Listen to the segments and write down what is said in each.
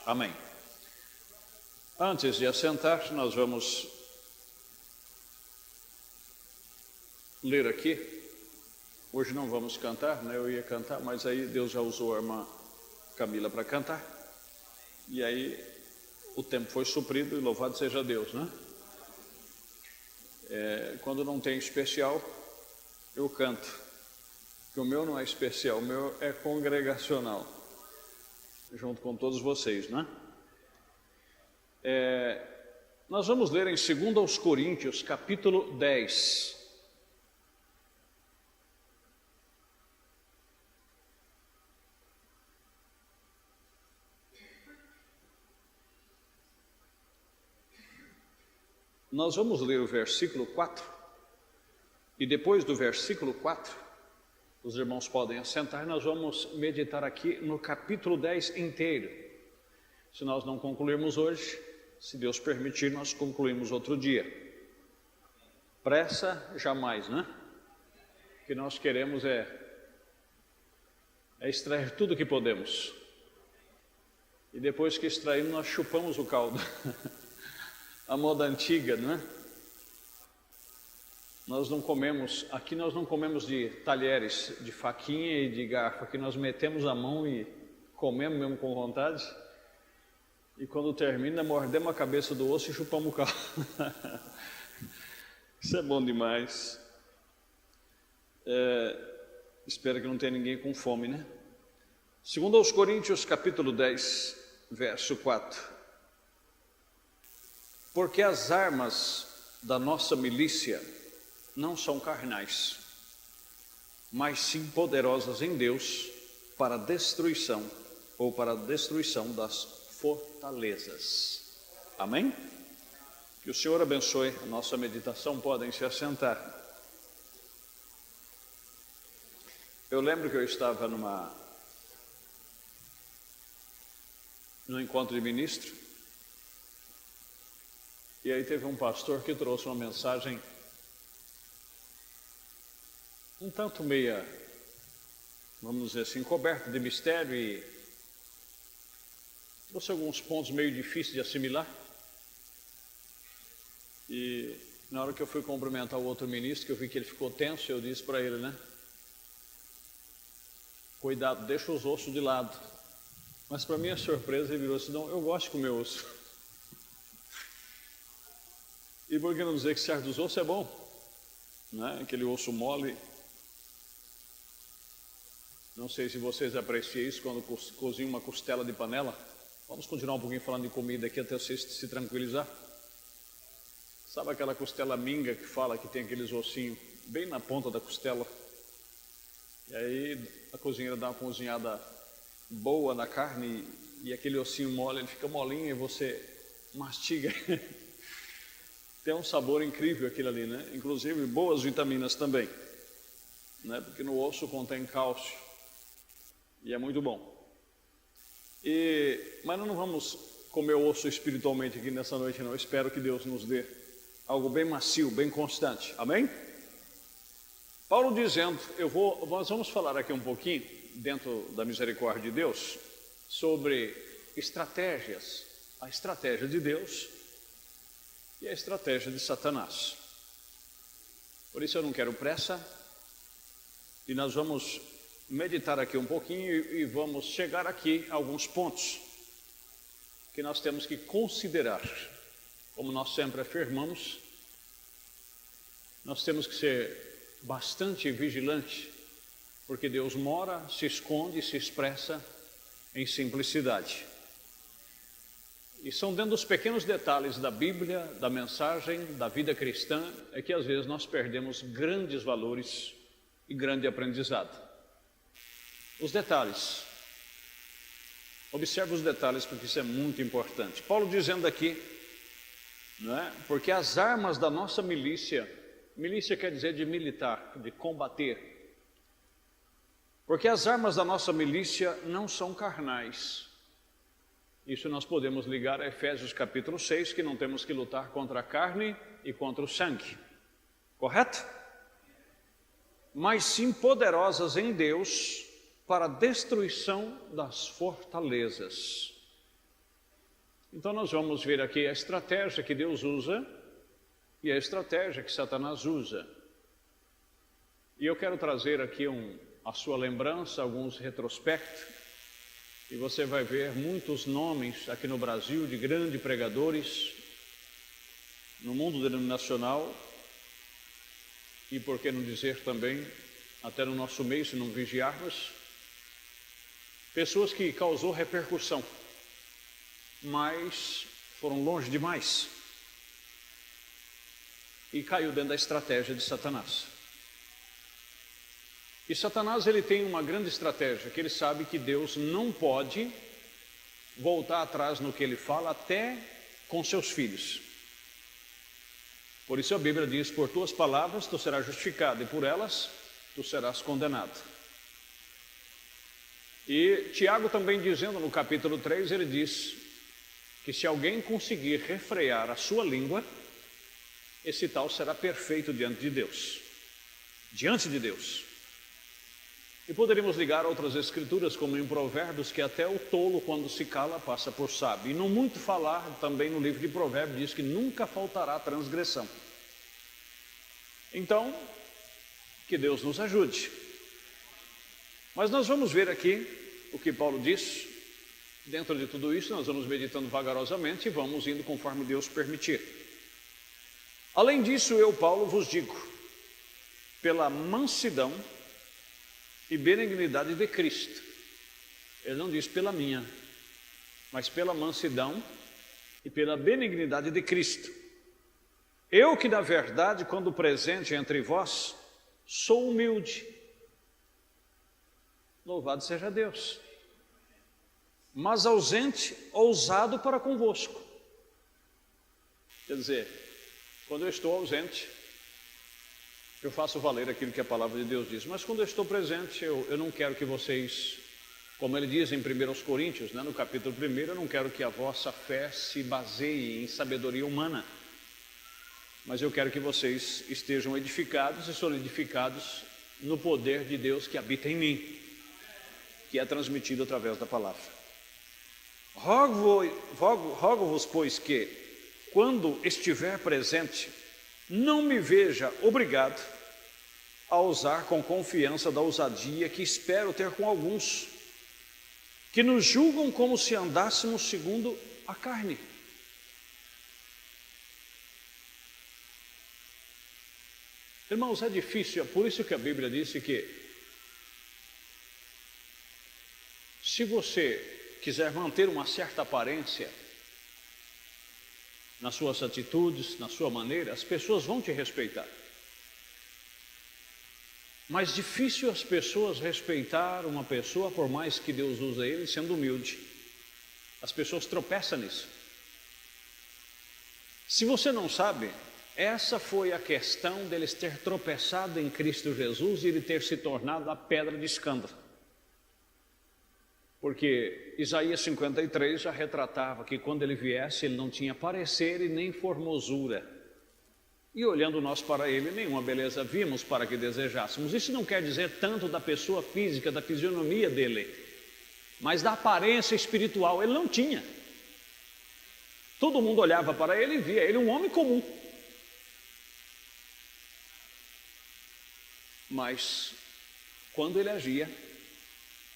Amém. Antes de assentar, nós vamos ler aqui. Hoje não vamos cantar, né? Eu ia cantar, mas aí Deus já usou a irmã Camila para cantar. E aí o tempo foi suprido e louvado seja Deus, né? Quando não tem especial, eu canto. Porque o meu não é especial, o meu é congregacional. Junto com todos vocês, né? Nós vamos ler em 2 Coríntios, capítulo 10. Nós vamos ler o versículo 4, e depois do versículo 4, os irmãos podem assentar, nós vamos meditar aqui no capítulo 10 inteiro. Se nós não concluirmos hoje, se Deus permitir, nós concluímos outro dia. Pressa, jamais, né? O que nós queremos é extrair tudo que podemos. E depois que extraímos, nós chupamos o caldo. A moda antiga, né? Nós não comemos, aqui nós não comemos de talheres, de faquinha e de garfo. Aqui nós metemos a mão e comemos mesmo com vontade. E quando termina, mordemos a cabeça do osso e chupamos o caldo. Isso é bom demais. Espero que não tenha ninguém com fome, né? 2 Coríntios, capítulo 10, verso 4. Porque as armas da nossa milícia não são carnais, mas sim poderosas em Deus para a destruição, ou para a destruição das fortalezas. Amém? Que o Senhor abençoe a nossa meditação. Podem se assentar. Eu lembro que eu estava num encontro de ministro, e aí teve um pastor que trouxe uma mensagem um tanto meia, vamos dizer assim, coberta de mistério, e trouxe alguns pontos meio difíceis de assimilar. E na hora que eu fui cumprimentar o outro ministro, que eu vi que ele ficou tenso, eu disse para ele, né? Cuidado, deixa os ossos de lado. Mas para minha surpresa ele virou assim: não, eu gosto de comer osso. E por que não dizer que certos ossos é bom, né? Aquele osso mole. Não sei se vocês apreciam isso quando cozinham uma costela de panela. Vamos continuar um pouquinho falando de comida aqui até vocês se tranquilizar. Sabe aquela costela minga que fala que tem aqueles ossinhos bem na ponta da costela? E aí a cozinheira dá uma cozinhada boa na carne e aquele ossinho mole, ele fica molinho e você mastiga. Tem um sabor incrível aquilo ali, né? Inclusive boas vitaminas também, né? Porque no osso contém cálcio e é muito bom. Mas não vamos comer o osso espiritualmente aqui nessa noite, não. Eu espero que Deus nos dê algo bem macio, bem constante. Amém? Paulo dizendo, nós vamos falar aqui um pouquinho, dentro da misericórdia de Deus, sobre estratégias, a estratégia de Deus e a estratégia de Satanás. Por isso eu não quero pressa, e nós vamos meditar aqui um pouquinho e vamos chegar aqui a alguns pontos que nós temos que considerar. Como nós sempre afirmamos, nós temos que ser bastante vigilantes, porque Deus mora, se esconde, se expressa em simplicidade. E são dentro dos pequenos detalhes da Bíblia, da mensagem, da vida cristã, é que às vezes nós perdemos grandes valores e grande aprendizado. Os detalhes. Observe os detalhes, porque isso é muito importante. Paulo dizendo aqui, não é? Porque as armas da nossa milícia quer dizer de militar, de combater. Porque as armas da nossa milícia não são carnais. Isso nós podemos ligar a Efésios capítulo 6, que não temos que lutar contra a carne e contra o sangue. Correto? Mas sim poderosas em Deus para a destruição das fortalezas. Então nós vamos ver aqui a estratégia que Deus usa e a estratégia que Satanás usa. E eu quero trazer aqui a sua lembrança, alguns retrospectos, e você vai ver muitos nomes aqui no Brasil de grandes pregadores, no mundo denominacional, e por que não dizer também, até no nosso meio, se não vigiarmos, pessoas que causou repercussão, mas foram longe demais e caiu dentro da estratégia de Satanás. E Satanás, ele tem uma grande estratégia, que ele sabe que Deus não pode voltar atrás no que ele fala, até com seus filhos. Por isso a Bíblia diz: por tuas palavras tu serás justificado, e por elas tu serás condenado. E Tiago também dizendo no capítulo 3, ele diz que se alguém conseguir refrear a sua língua, esse tal será perfeito diante de Deus. Diante de Deus. E poderíamos ligar a outras escrituras, como em Provérbios, que até o tolo, quando se cala, passa por sábio. E no muito falar, também no livro de Provérbios, diz que nunca faltará transgressão. Então, que Deus nos ajude. Mas nós vamos ver aqui o que Paulo diz. Dentro de tudo isso, nós vamos meditando vagarosamente e vamos indo conforme Deus permitir. Além disso, eu, Paulo, vos digo, pela mansidão e benignidade de Cristo. Ele não diz pela minha, mas pela mansidão e pela benignidade de Cristo. Eu que, na verdade, quando presente entre vós, sou humilde. Louvado seja Deus. Mas ausente, ousado para convosco. Quer dizer, quando eu estou ausente, eu faço valer aquilo que a palavra de Deus diz. Mas quando eu estou presente, eu não quero que vocês, como ele diz em 1 Coríntios, no capítulo 1, eu não quero que a vossa fé se baseie em sabedoria humana. Mas eu quero que vocês estejam edificados e solidificados no poder de Deus que habita em mim, que é transmitido através da palavra. Rogo-vos, pois, que, quando estiver presente, não me veja obrigado a usar com confiança da ousadia que espero ter com alguns, que nos julgam como se andássemos segundo a carne. Irmãos, é difícil, é por isso que a Bíblia disse que se você quiser manter uma certa aparência nas suas atitudes, na sua maneira, as pessoas vão te respeitar. Mas difícil as pessoas respeitar uma pessoa, por mais que Deus use ele, sendo humilde. As pessoas tropeçam nisso. Se você não sabe, essa foi a questão deles ter tropeçado em Cristo Jesus e ele ter se tornado a pedra de escândalo. Porque Isaías 53 já retratava que quando ele viesse, ele não tinha parecer e nem formosura. E olhando nós para ele, nenhuma beleza vimos para que desejássemos. Isso não quer dizer tanto da pessoa física, da fisionomia dele, mas da aparência espiritual. Ele não tinha. Todo mundo olhava para ele e via ele um homem comum. Mas quando ele agia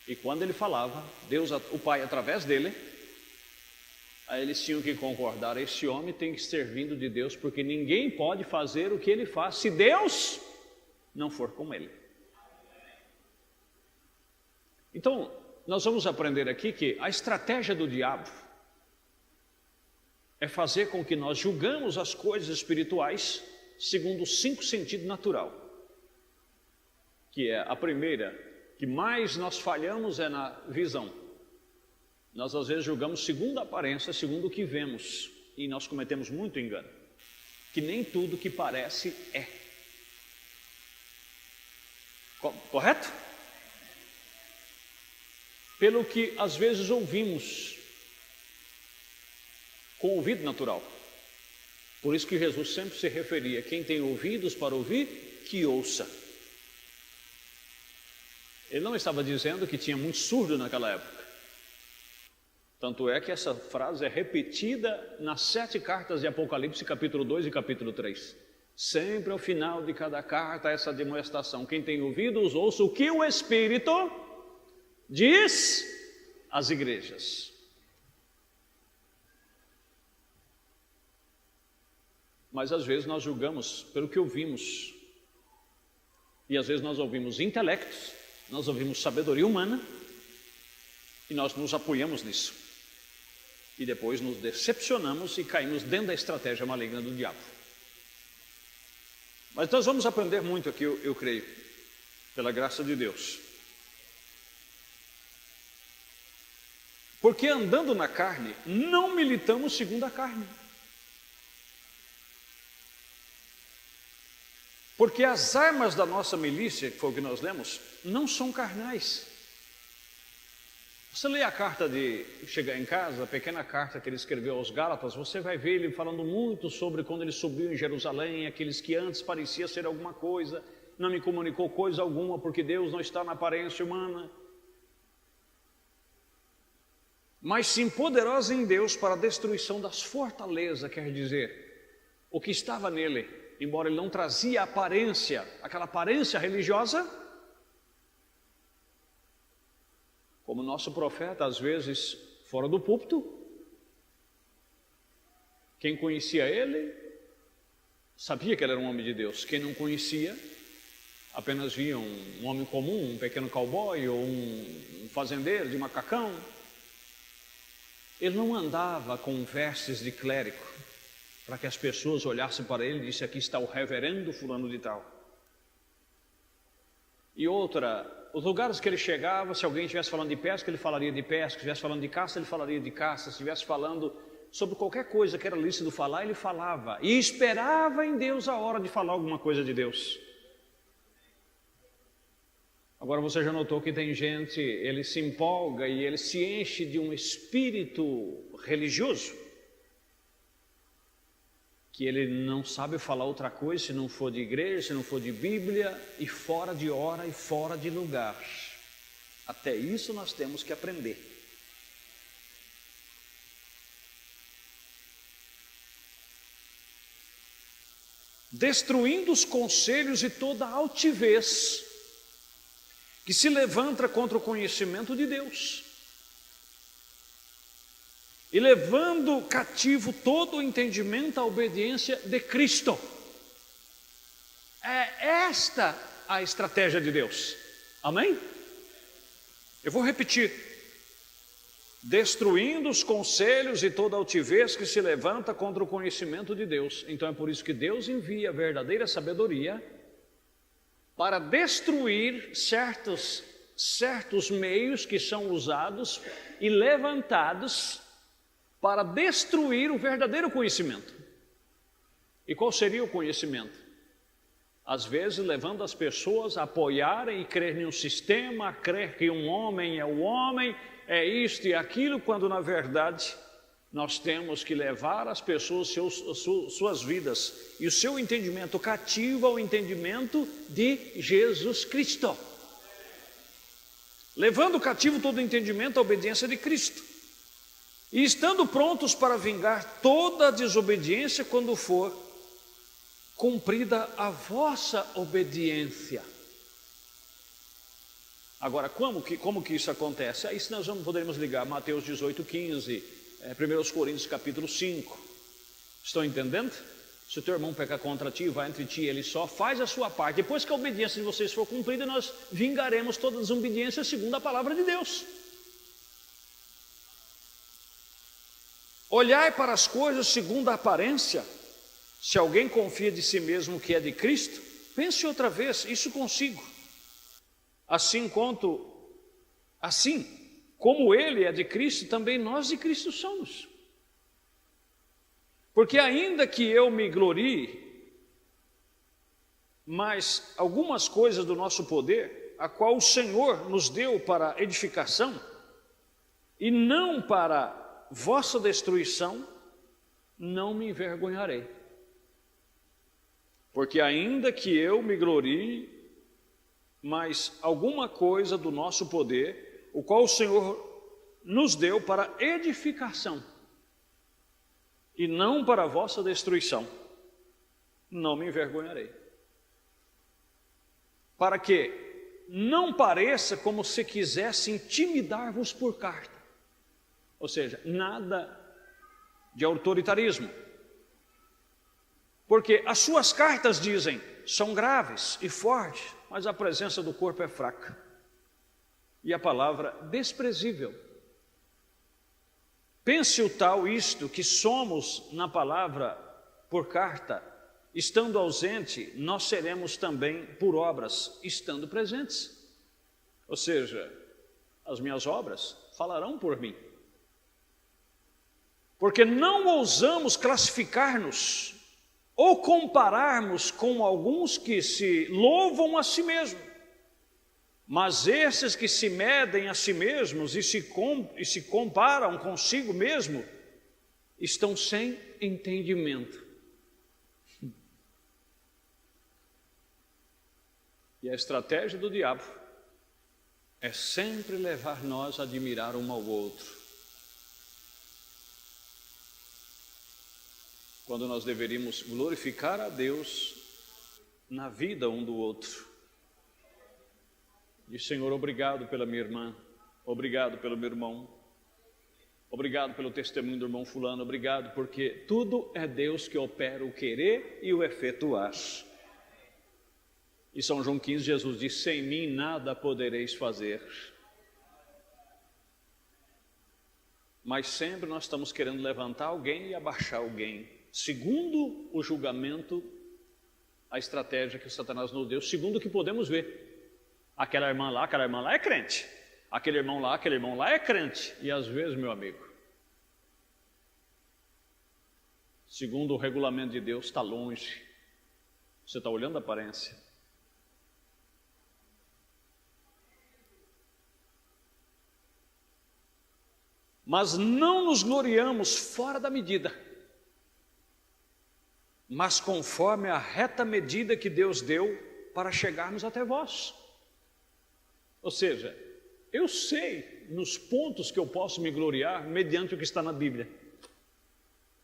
e quando ele falava, Deus, o Pai, através dele, aí eles tinham que concordar: esse homem tem que ser vindo de Deus, porque ninguém pode fazer o que ele faz se Deus não for com ele. Então, nós vamos aprender aqui que a estratégia do diabo é fazer com que nós julgamos as coisas espirituais segundo os 5 sentidos natural, que é a primeira, que mais nós falhamos é na visão. Nós às vezes julgamos segundo a aparência, segundo o que vemos, e nós cometemos muito engano, que nem tudo que parece é. Correto? Pelo que às vezes ouvimos com o ouvido natural. Por isso que Jesus sempre se referia: quem tem ouvidos para ouvir, que ouça. Ele não estava dizendo que tinha muito surdo naquela época. Tanto é que essa frase é repetida nas 7 cartas de Apocalipse, capítulo 2 e capítulo 3. Sempre ao final de cada carta, essa demonstração. Quem tem ouvidos, ouça o que o Espírito diz às igrejas. Mas às vezes nós julgamos pelo que ouvimos. E às vezes nós ouvimos intelectos, nós ouvimos sabedoria humana, e nós nos apoiamos nisso. E depois nos decepcionamos e caímos dentro da estratégia maligna do diabo. Mas nós vamos aprender muito aqui, eu creio, pela graça de Deus. Porque andando na carne, não militamos segundo a carne. Porque as armas da nossa milícia, que foi o que nós lemos, não são carnais. Você lê a carta de chegar em casa, a pequena carta que ele escreveu aos Gálatas, você vai ver ele falando muito sobre quando ele subiu em Jerusalém, aqueles que antes parecia ser alguma coisa, não me comunicou coisa alguma, porque Deus não está na aparência humana. Mas sim poderosa em Deus para a destruição das fortalezas, quer dizer, o que estava nele, embora ele não trazia aparência, aquela aparência religiosa, como nosso profeta, às vezes, fora do púlpito, quem conhecia ele, sabia que ele era um homem de Deus. Quem não conhecia, apenas via um homem comum, um pequeno cowboy ou um fazendeiro de macacão. Ele não andava com vestes de clérigo, para que as pessoas olhassem para ele e dissessem, aqui está o reverendo fulano de tal. E outra, os lugares que ele chegava, se alguém estivesse falando de pesca, ele falaria de pesca, se estivesse falando de caça, ele falaria de caça, se estivesse falando sobre qualquer coisa que era lícito falar, ele falava, e esperava em Deus a hora de falar alguma coisa de Deus. Agora você já notou que tem gente, ele se empolga e ele se enche de um espírito religioso, que ele não sabe falar outra coisa se não for de igreja, se não for de Bíblia, e fora de hora e fora de lugar. Até isso nós temos que aprender. Destruindo os conselhos e toda a altivez que se levanta contra o conhecimento de Deus. E levando cativo todo o entendimento à obediência de Cristo. É esta a estratégia de Deus. Amém? Eu vou repetir. Destruindo os conselhos e toda altivez que se levanta contra o conhecimento de Deus. Então é por isso que Deus envia a verdadeira sabedoria para destruir certos meios que são usados e levantados para destruir o verdadeiro conhecimento. E qual seria o conhecimento? Às vezes levando as pessoas a apoiarem e crer em um sistema, a crer que um homem é o homem, é isto e aquilo, quando na verdade nós temos que levar as pessoas suas vidas e o seu entendimento cativo ao entendimento de Jesus Cristo. Levando cativo todo o entendimento à obediência de Cristo. E estando prontos para vingar toda a desobediência quando for cumprida a vossa obediência. Agora, como que isso acontece? A isso nós poderemos ligar Mateus 18:15, 1 Coríntios capítulo 5. Estão entendendo? Se o teu irmão pecar contra ti, vai entre ti e ele só, faz a sua parte. Depois que a obediência de vocês for cumprida, nós vingaremos toda a desobediência segundo a palavra de Deus. Olhai para as coisas segundo a aparência. Se alguém confia de si mesmo que é de Cristo, pense outra vez, isso consigo. Assim como ele é de Cristo, também nós de Cristo somos. Porque ainda que eu me glorie, mas algumas coisas do nosso poder, a qual o Senhor nos deu para edificação, e não para vossa destruição, não me envergonharei. Porque ainda que eu me glorie, mas alguma coisa do nosso poder, o qual o Senhor nos deu para edificação e não para a vossa destruição. Não me envergonharei. Para que não pareça como se quisesse intimidar-vos por carta. Ou seja, nada de autoritarismo. Porque as suas cartas, dizem, são graves e fortes, mas a presença do corpo é fraca. E a palavra desprezível. Pense o tal isto, que somos na palavra por carta, estando ausente, nós seremos também por obras, estando presentes. Ou seja, as minhas obras falarão por mim. Porque não ousamos classificar-nos ou compararmos com alguns que se louvam a si mesmos. Mas esses que se medem a si mesmos e se comparam consigo mesmo, estão sem entendimento. E a estratégia do diabo é sempre levar nós a admirar um ao outro, quando nós deveríamos glorificar a Deus na vida um do outro. Diz: Senhor, obrigado pela minha irmã, obrigado pelo meu irmão, obrigado pelo testemunho do irmão fulano, obrigado porque tudo é Deus que opera o querer e o efetuar. E São João 15, Jesus diz: sem mim nada podereis fazer. Mas sempre nós estamos querendo levantar alguém e abaixar alguém, segundo o julgamento, a estratégia que o Satanás nos deu, segundo o que podemos ver. Aquela irmã lá é crente. Aquele irmão lá é crente. E às vezes, meu amigo, segundo o regulamento de Deus, está longe. Você está olhando a aparência. Mas não nos gloriamos fora da medida, mas conforme a reta medida que Deus deu para chegarmos até vós. Ou seja, eu sei nos pontos que eu posso me gloriar mediante o que está na Bíblia,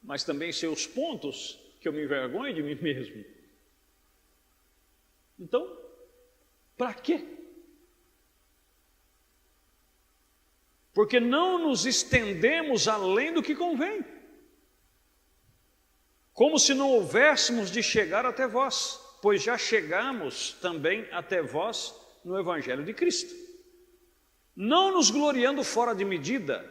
mas também sei os pontos que eu me envergonho de mim mesmo. Então, para quê? Porque não nos estendemos além do que convém, como se não houvéssemos de chegar até vós, pois já chegamos também até vós no Evangelho de Cristo, não nos gloriando fora de medida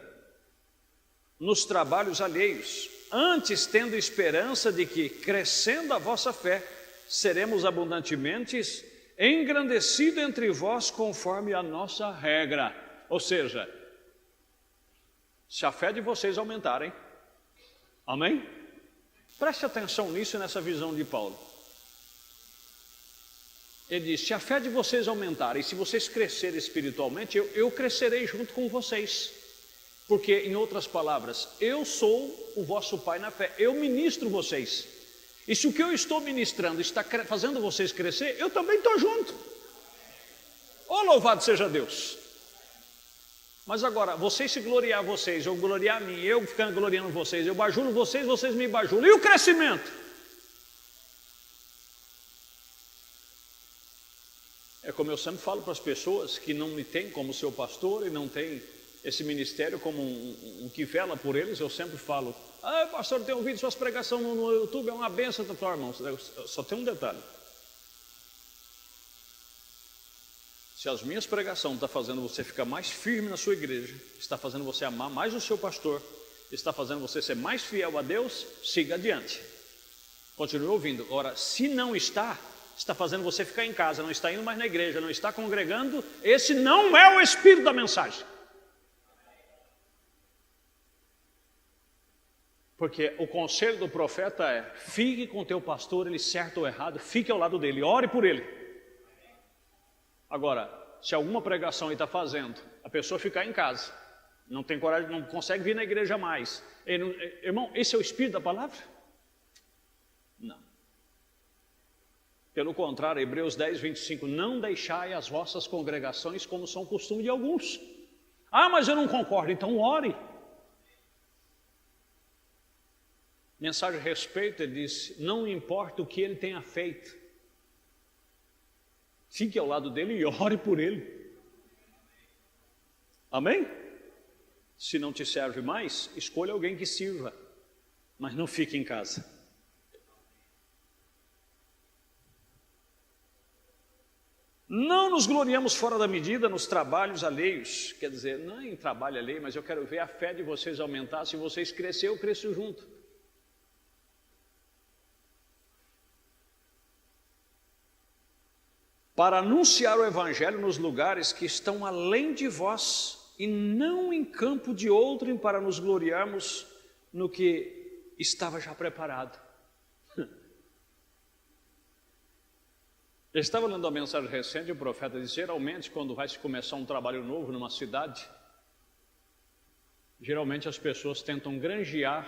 nos trabalhos alheios, antes tendo esperança de que, crescendo a vossa fé, seremos abundantemente engrandecidos entre vós conforme a nossa regra. Ou seja, se a fé de vocês aumentarem, amém? Preste atenção nisso e nessa visão de Paulo. Ele diz: se a fé de vocês aumentar e se vocês crescerem espiritualmente, eu crescerei junto com vocês. Porque, em outras palavras, eu sou o vosso pai na fé, eu ministro vocês. E se o que eu estou ministrando está fazendo vocês crescer, eu também estou junto. Oh, louvado seja Deus! Mas agora, vocês se gloriar vocês, eu gloriar a mim, eu ficando gloriando vocês, eu bajulo vocês, vocês me bajulam. E o crescimento? É como eu sempre falo para as pessoas que não me têm como seu pastor e não tem esse ministério como um que vela por eles, eu sempre falo: ah, pastor, eu tenho ouvido suas pregações no YouTube, é uma benção. Eu falo: irmão, só tem um detalhe. Se as minhas pregações estão fazendo você ficar mais firme na sua igreja, está fazendo você amar mais o seu pastor, está fazendo você ser mais fiel a Deus, siga adiante. Continue ouvindo. Ora, se não está fazendo você ficar em casa, não está indo mais na igreja, não está congregando, esse não é o espírito da mensagem. Porque o conselho do profeta é: fique com o teu pastor, ele certo ou errado, fique ao lado dele, ore por ele. Agora, se alguma pregação ele está fazendo, a pessoa ficar em casa, não tem coragem, não consegue vir na igreja mais, irmão, esse é o espírito da palavra? Não. Pelo contrário, Hebreus 10, 25, não deixai as vossas congregações como são costume de alguns. Ah, mas eu não concordo. Então ore. Mensagem a respeito, ele disse, não importa o que ele tenha feito, fique ao lado dele e ore por ele. Amém? Se não te serve mais, escolha alguém que sirva, mas não fique em casa. Não nos gloriamos fora da medida nos trabalhos alheios, quer dizer, não em trabalho alheio, mas eu quero ver a fé de vocês aumentar. Se vocês crescerem, eu cresço junto. Para anunciar o Evangelho nos lugares que estão além de vós, e não em campo de outrem, para nos gloriarmos no que estava já preparado. Eu estava lendo a mensagem recente, o profeta disse, geralmente quando vai se começar um trabalho novo numa cidade, geralmente as pessoas tentam granjear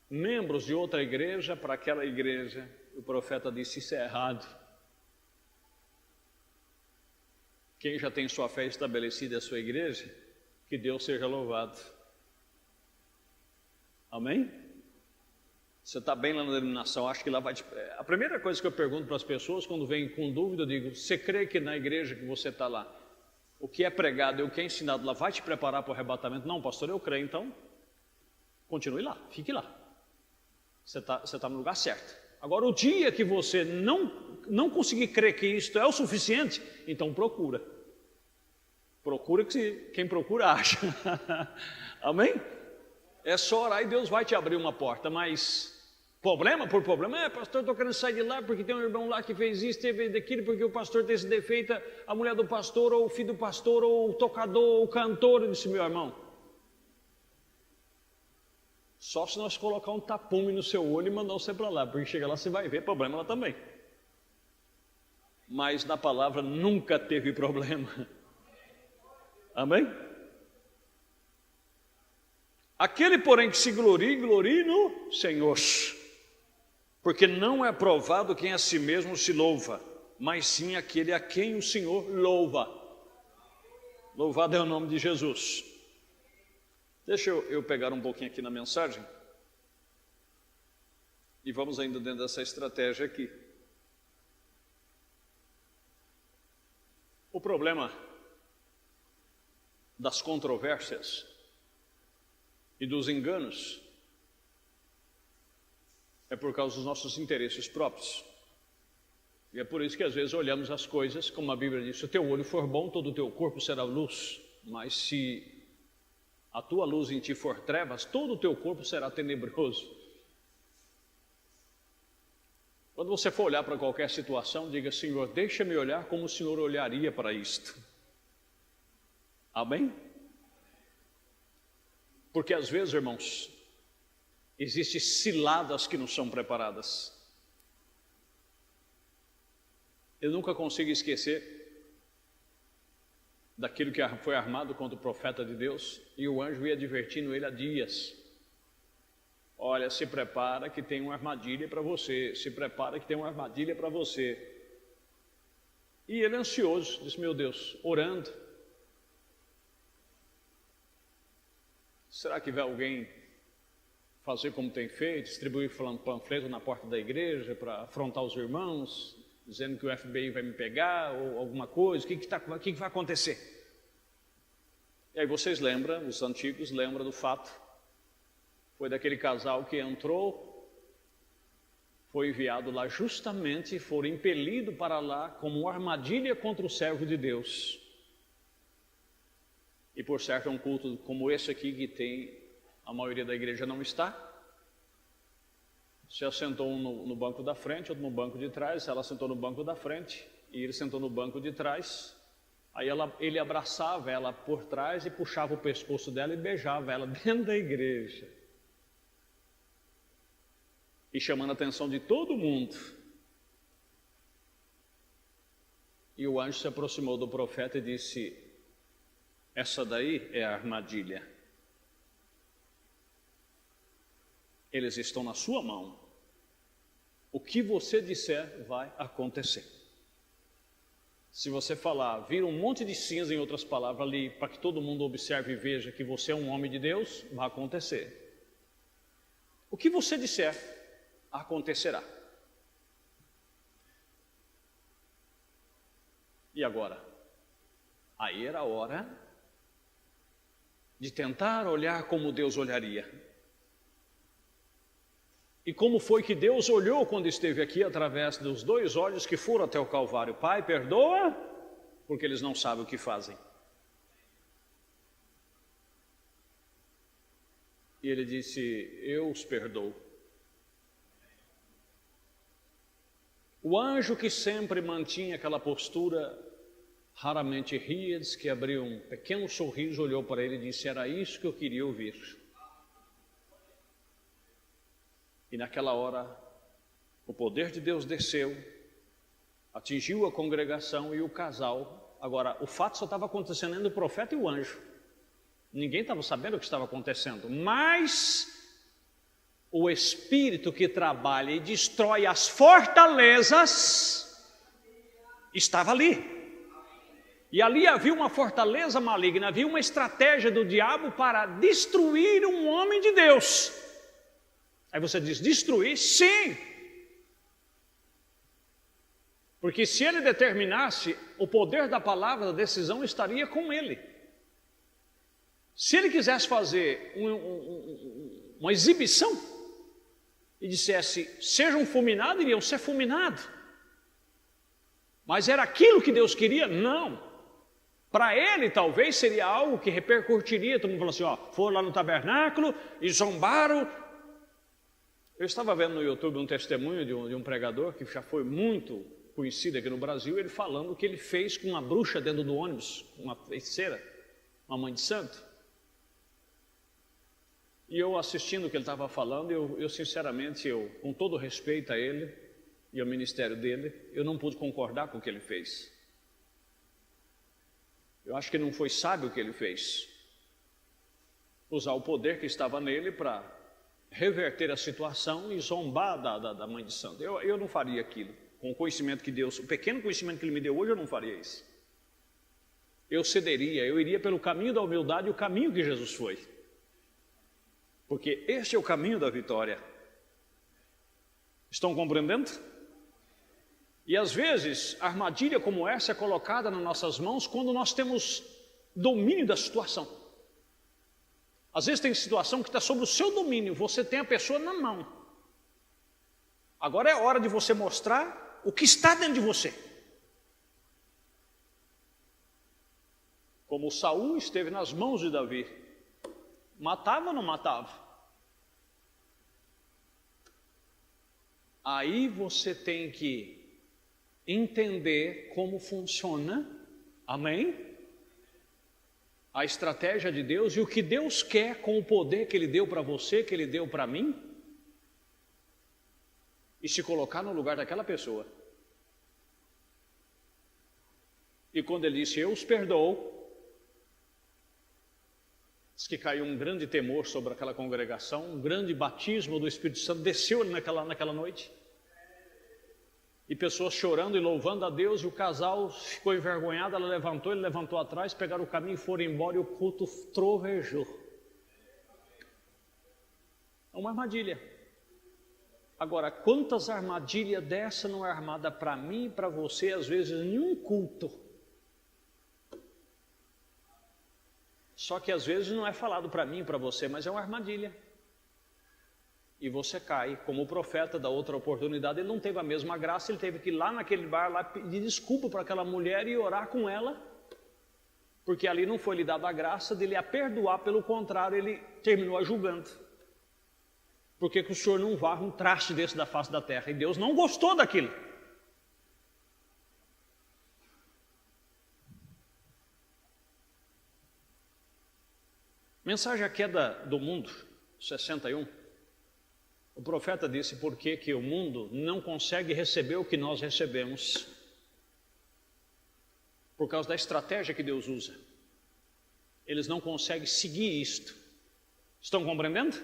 membros de outra igreja para aquela igreja. O profeta disse, isso é errado. Quem já tem sua fé estabelecida a sua igreja, que Deus seja louvado. Amém? Você está bem lá na denominação, acho que lá vai... A primeira coisa que eu pergunto para as pessoas, quando vêm com dúvida, eu digo, você crê que na igreja que você está lá, o que é pregado e o que é ensinado lá vai te preparar para o arrebatamento? Não, pastor, eu creio, então continue lá, fique lá. Você está no lugar certo. Agora, o dia que você não conseguir crer que isto é o suficiente, então procura. Procura que quem procura acha. Amém? É só orar e Deus vai te abrir uma porta, mas problema por problema, pastor, estou querendo sair de lá porque tem um irmão lá que fez isso, teve daquilo, porque o pastor tem esse defeito, a mulher do pastor, ou o filho do pastor, ou o tocador, ou o cantor. Eu disse, meu irmão, só se nós colocar um tapume no seu olho e mandar você para lá, porque chega lá você vai ver problema lá também. Mas na palavra nunca teve problema. Amém? Aquele, porém, que se glorie no Senhor, porque não é provado quem a si mesmo se louva, mas sim aquele a quem o Senhor louva. Louvado é o nome de Jesus. Deixa eu pegar um pouquinho aqui na mensagem, e vamos ainda dentro dessa estratégia aqui. O problema das controvérsias e dos enganos é por causa dos nossos interesses próprios. E é por isso que às vezes olhamos as coisas, como a Bíblia diz, se o teu olho for bom, todo o teu corpo será luz, mas se a tua luz em ti for trevas, todo o teu corpo será tenebroso. Quando você for olhar para qualquer situação, diga, Senhor, deixa-me olhar como o Senhor olharia para isto. Amém? Porque às vezes, irmãos, existem ciladas que não são preparadas. Eu nunca consigo esquecer daquilo que foi armado contra o profeta de Deus, e o anjo ia advertindo ele há dias. Olha, se prepara que tem uma armadilha para você, se prepara que tem uma armadilha para você. E ele ansioso, disse, meu Deus, orando. Será que vai alguém fazer como tem feito, distribuir panfleto na porta da igreja para afrontar os irmãos, dizendo que o FBI vai me pegar ou alguma coisa? O que vai acontecer? E aí vocês lembram, os antigos lembram do fato, foi daquele casal que entrou, foi enviado lá justamente, foram impelidos para lá como uma armadilha contra o servo de Deus. E por certo é um culto como esse aqui que tem, a maioria da igreja não está. Se assentou um no banco da frente, outro no banco de trás, ela sentou no banco da frente e ele sentou no banco de trás. Aí ele abraçava ela por trás e puxava o pescoço dela e beijava ela dentro da igreja. E chamando a atenção de todo mundo. E o anjo se aproximou do profeta e disse, essa daí é a armadilha. Eles estão na sua mão. O que você disser vai acontecer. Se você falar, vira um monte de cinza, em outras palavras ali, para que todo mundo observe e veja que você é um homem de Deus, vai acontecer. O que você disser, acontecerá. E agora? Aí era a hora de tentar olhar como Deus olharia. E como foi que Deus olhou quando esteve aqui através dos 2 olhos que foram até o Calvário? Pai, perdoa, porque eles não sabem o que fazem. E ele disse, eu os perdoo. O anjo que sempre mantinha aquela postura, raramente ria, disse que abriu um pequeno sorriso, olhou para ele e disse, era isso que eu queria ouvir. E naquela hora, o poder de Deus desceu, atingiu a congregação e o casal. Agora, o fato só estava acontecendo entre o profeta e o anjo. Ninguém estava sabendo o que estava acontecendo. Mas o Espírito que trabalha e destrói as fortalezas estava ali. E ali havia uma fortaleza maligna, havia uma estratégia do diabo para destruir um homem de Deus. Aí você diz, destruir? Sim! Porque se ele determinasse, o poder da palavra, da decisão, estaria com ele. Se ele quisesse fazer uma exibição e dissesse, sejam fulminados, iriam ser fulminados. Mas era aquilo que Deus queria? Não. Para ele, talvez, seria algo que repercutiria. Todo mundo falou assim, ó, foram lá no tabernáculo e zombaram. Eu estava vendo no YouTube um testemunho de um pregador que já foi muito conhecido aqui no Brasil, ele falando o que ele fez com uma bruxa dentro do ônibus, uma feiticeira, uma mãe de santo. E eu assistindo o que ele estava falando, eu sinceramente, com todo respeito a ele e ao ministério dele, eu não pude concordar com o que ele fez. Eu acho que não foi sábio o que ele fez. Usar o poder que estava nele para reverter a situação e zombar da mãe de santo. Eu não faria aquilo. Com o conhecimento que Deus, o pequeno conhecimento que Ele me deu hoje, eu não faria isso. Eu cederia, eu iria pelo caminho da humildade, o caminho que Jesus foi. Porque este é o caminho da vitória. Estão compreendendo? E às vezes, armadilha como essa é colocada nas nossas mãos quando nós temos domínio da situação. Às vezes tem situação que está sob o seu domínio, você tem a pessoa na mão. Agora é hora de você mostrar o que está dentro de você. Como Saul esteve nas mãos de Davi. Matava ou não matava? Aí você tem que entender como funciona, amém? A estratégia de Deus e o que Deus quer com o poder que Ele deu para você, que Ele deu para mim, e se colocar no lugar daquela pessoa. E quando Ele disse, eu os perdoo, diz que caiu um grande temor sobre aquela congregação, um grande batismo do Espírito Santo desceu ali naquela noite. E pessoas chorando e louvando a Deus, e o casal ficou envergonhado, ela levantou, ele levantou atrás, pegaram o caminho e foram embora, e o culto trovejou. É uma armadilha. Agora, quantas armadilhas dessa não é armada para mim e para você, às vezes em um culto? Só que às vezes não é falado para mim e para você, mas é uma armadilha. E você cai, como o profeta da outra oportunidade, ele não teve a mesma graça, ele teve que ir lá naquele bar, lá pedir desculpa para aquela mulher e orar com ela, porque ali não foi lhe dada a graça dele a perdoar, pelo contrário, ele terminou a julgando. Por que o Senhor não varre um traste desse da face da terra? E Deus não gostou daquilo. Mensagem A Queda do Mundo, 61. O profeta disse, por que o mundo não consegue receber o que nós recebemos? Por causa da estratégia que Deus usa. Eles não conseguem seguir isto. Estão compreendendo?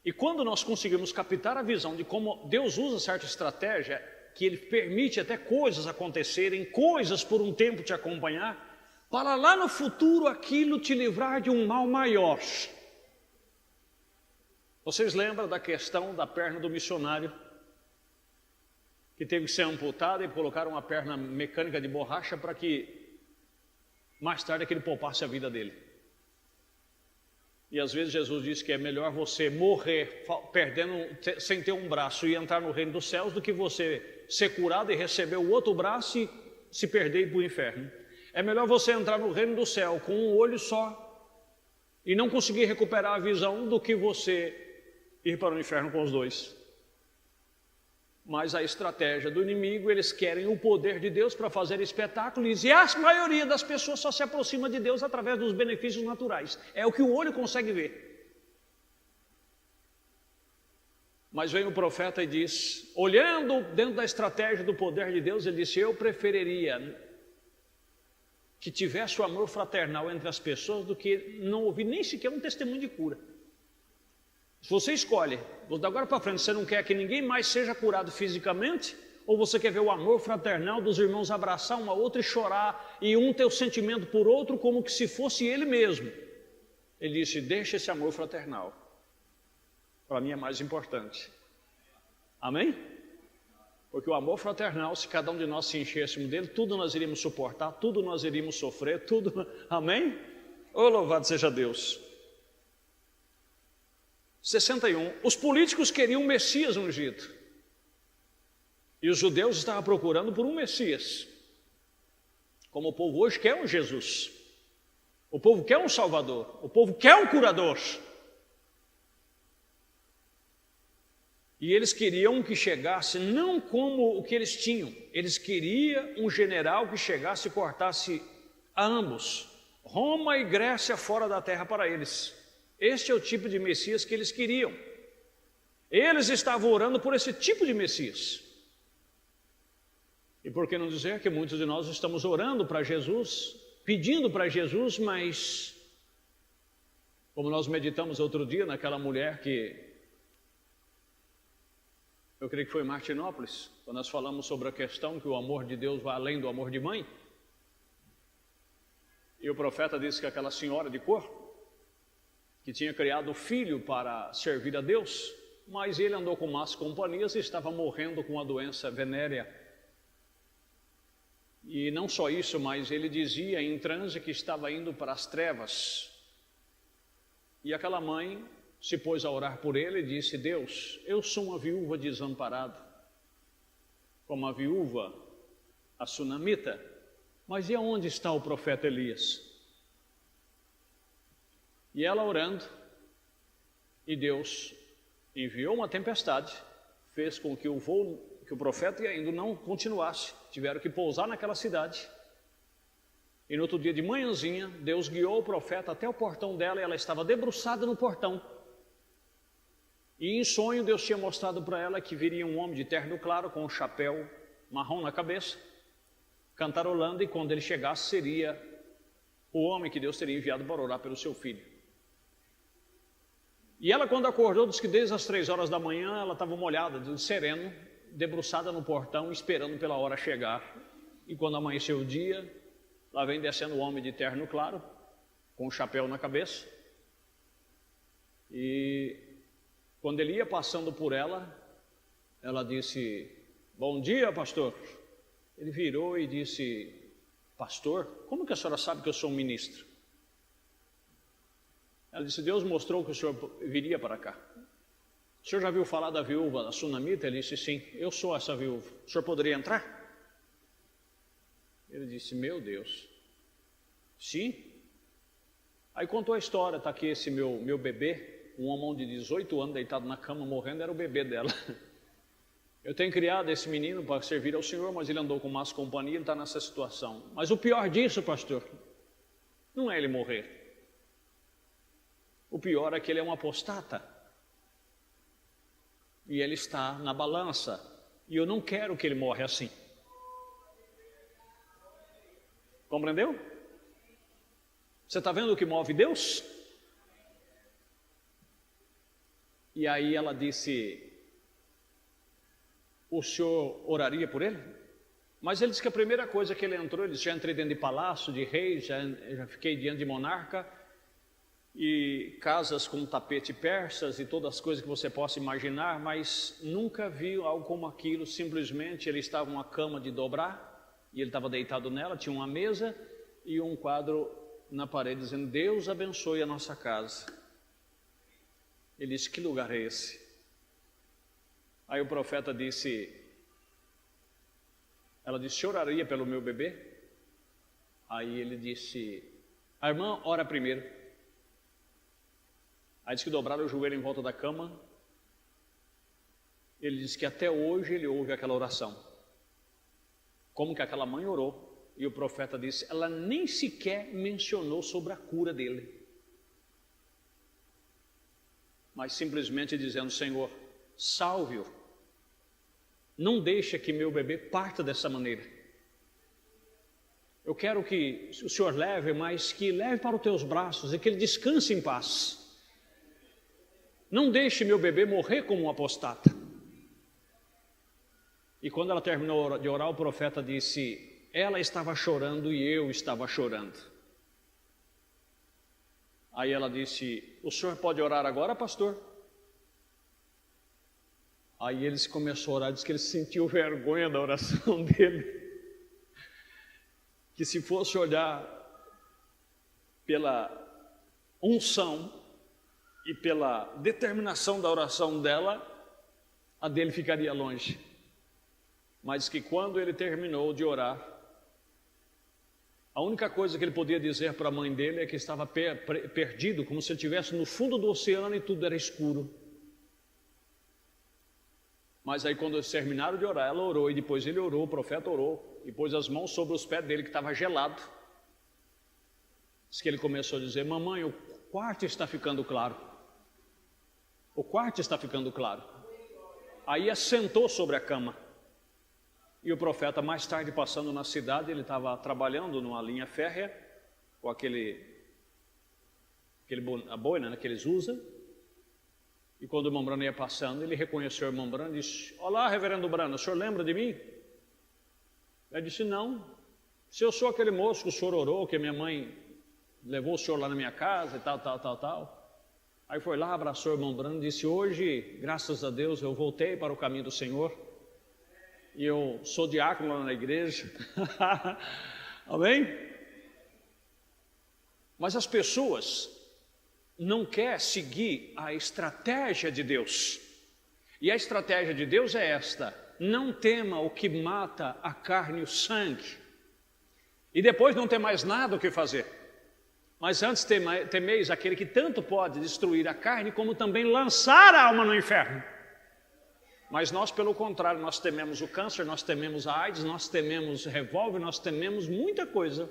E quando nós conseguimos captar a visão de como Deus usa certa estratégia, que Ele permite até coisas acontecerem, coisas por um tempo te acompanhar, para lá no futuro aquilo te livrar de um mal maior. Vocês lembram da questão da perna do missionário, que teve que ser amputada e colocaram uma perna mecânica de borracha para que mais tarde aquele poupasse a vida dele. E às vezes Jesus disse que é melhor você morrer sem ter um braço e entrar no reino dos céus do que você ser curado e receber o outro braço e se perder e ir para o inferno. É melhor você entrar no reino do céu com um olho só e não conseguir recuperar a visão do que você ir para o inferno com os dois. Mas a estratégia do inimigo, eles querem o poder de Deus para fazer espetáculos, e a maioria das pessoas só se aproxima de Deus através dos benefícios naturais. É o que o olho consegue ver. Mas vem o profeta e diz, olhando dentro da estratégia do poder de Deus, ele disse, eu preferiria que tivesse o amor fraternal entre as pessoas do que não ouvir nem sequer um testemunho de cura. Se você escolhe, da agora para frente, você não quer que ninguém mais seja curado fisicamente, ou você quer ver o amor fraternal dos irmãos abraçar uma outra e chorar, e um ter o sentimento por outro como que se fosse ele mesmo. Ele disse, deixa esse amor fraternal, para mim é mais importante. Amém? Porque o amor fraternal, se cada um de nós se enchêssemos dele, tudo nós iríamos suportar, tudo nós iríamos sofrer, tudo, amém? Oh, louvado seja Deus. 61, os políticos queriam um Messias ungido, e os judeus estavam procurando por um Messias, como o povo hoje quer um Jesus, o povo quer um Salvador, o povo quer um curador, e eles queriam que chegasse não como o que eles tinham, eles queriam um general que chegasse e cortasse a ambos, Roma e Grécia fora da terra para eles. Este é o tipo de Messias que eles queriam. Eles estavam orando por esse tipo de Messias. E por que não dizer que muitos de nós estamos orando para Jesus, pedindo para Jesus, mas, como nós meditamos outro dia naquela mulher que, eu creio que foi em Martinópolis, quando nós falamos sobre a questão que o amor de Deus vai além do amor de mãe, e o profeta disse que aquela senhora de cor, que tinha criado o filho para servir a Deus, mas ele andou com más companhias e estava morrendo com a doença venérea. E não só isso, mas ele dizia em transe que estava indo para as trevas. E aquela mãe se pôs a orar por ele e disse, Deus, eu sou uma viúva desamparada, como a viúva, a sunamita, mas e aonde está o profeta Elias? E ela orando, e Deus enviou uma tempestade, fez com que o voo, que o profeta ia indo não continuasse, tiveram que pousar naquela cidade. E no outro dia de manhãzinha, Deus guiou o profeta até o portão dela, e ela estava debruçada no portão. E em sonho Deus tinha mostrado para ela que viria um homem de terno claro, com um chapéu marrom na cabeça, cantarolando, e quando ele chegasse seria o homem que Deus teria enviado para orar pelo seu filho. E ela, quando acordou, disse que desde as 3 horas da manhã ela estava molhada, de sereno, debruçada no portão, esperando pela hora chegar. E quando amanheceu o dia, lá vem descendo o homem de terno claro, com o chapéu na cabeça. E quando ele ia passando por ela, ela disse, bom dia, pastor. Ele virou e disse, pastor, como que a senhora sabe que eu sou um ministro? Ela disse, Deus mostrou que o senhor viria para cá. O senhor já viu falar da viúva, da sunamita? Ele disse, sim, eu sou essa viúva. O senhor poderia entrar? Ele disse, meu Deus, sim. Aí contou a história, está aqui esse meu bebê, um homem de 18 anos deitado na cama morrendo, era o bebê dela. Eu tenho criado esse menino para servir ao Senhor, mas ele andou com más companhia, ele está nessa situação. Mas o pior disso, pastor, não é ele morrer. O pior é que ele é um apostata. E ele está na balança. E eu não quero que ele morra assim. Compreendeu? Você está vendo o que move Deus? E aí ela disse, o senhor oraria por ele? Mas ele disse que a primeira coisa que ele entrou, ele disse, já entrei dentro de palácio, de rei, já fiquei diante de monarca, e casas com tapete persas e todas as coisas que você possa imaginar, mas nunca vi algo como aquilo. Simplesmente ele estava em uma cama de dobrar, e ele estava deitado nela, tinha uma mesa e um quadro na parede dizendo, Deus abençoe a nossa casa. Ele disse, que lugar é esse? Aí o profeta disse, ela disse, choraria pelo meu bebê? Aí ele disse, a irmã ora primeiro. Aí disse que dobraram o joelho em volta da cama. Ele disse que até hoje ele ouve aquela oração. Como que aquela mãe orou. E o profeta disse, ela nem sequer mencionou sobre a cura dele. Mas simplesmente dizendo, Senhor, salve-o. Não deixa que meu bebê parta dessa maneira. Eu quero que o Senhor leve, mas que leve para os teus braços e que ele descanse em paz. Não deixe meu bebê morrer como um apostata. E quando ela terminou de orar, o profeta disse, ela estava chorando e eu estava chorando. Aí ela disse, o senhor pode orar agora, pastor? Aí ele começou a orar, disse que ele sentiu vergonha da oração dele. Que se fosse olhar pela unção e pela determinação da oração dela, a dele ficaria longe. Mas que quando ele terminou de orar, a única coisa que ele podia dizer para a mãe dele é que estava perdido, como se ele estivesse no fundo do oceano e tudo era escuro. Mas aí quando eles terminaram de orar, ela orou, e depois ele orou, o profeta orou, e pôs as mãos sobre os pés dele, que estava gelado. Diz que ele começou a dizer, mamãe, o quarto está ficando claro. O quarto está ficando claro. Aí assentou sobre a cama. E o profeta, mais tarde, passando na cidade, ele estava trabalhando numa linha férrea, com a boina, né, que eles usam. E quando o irmão Brano ia passando, ele reconheceu o irmão Brano e disse, olá, reverendo Brano, o senhor lembra de mim? Ele disse, não. Se eu sou aquele moço que o senhor orou, que a minha mãe levou o senhor lá na minha casa e tal. Aí foi lá, abraçou o irmão Brano e disse, hoje, graças a Deus, eu voltei para o caminho do Senhor. E eu sou diácono lá na igreja. Amém? Mas as pessoas não querem seguir a estratégia de Deus. E a estratégia de Deus é esta, não tema o que mata a carne e o sangue. E depois não tem mais nada o que fazer. Mas antes temeis aquele que tanto pode destruir a carne, como também lançar a alma no inferno. Mas nós, pelo contrário, nós tememos o câncer, nós tememos a AIDS, nós tememos revólver, nós tememos muita coisa.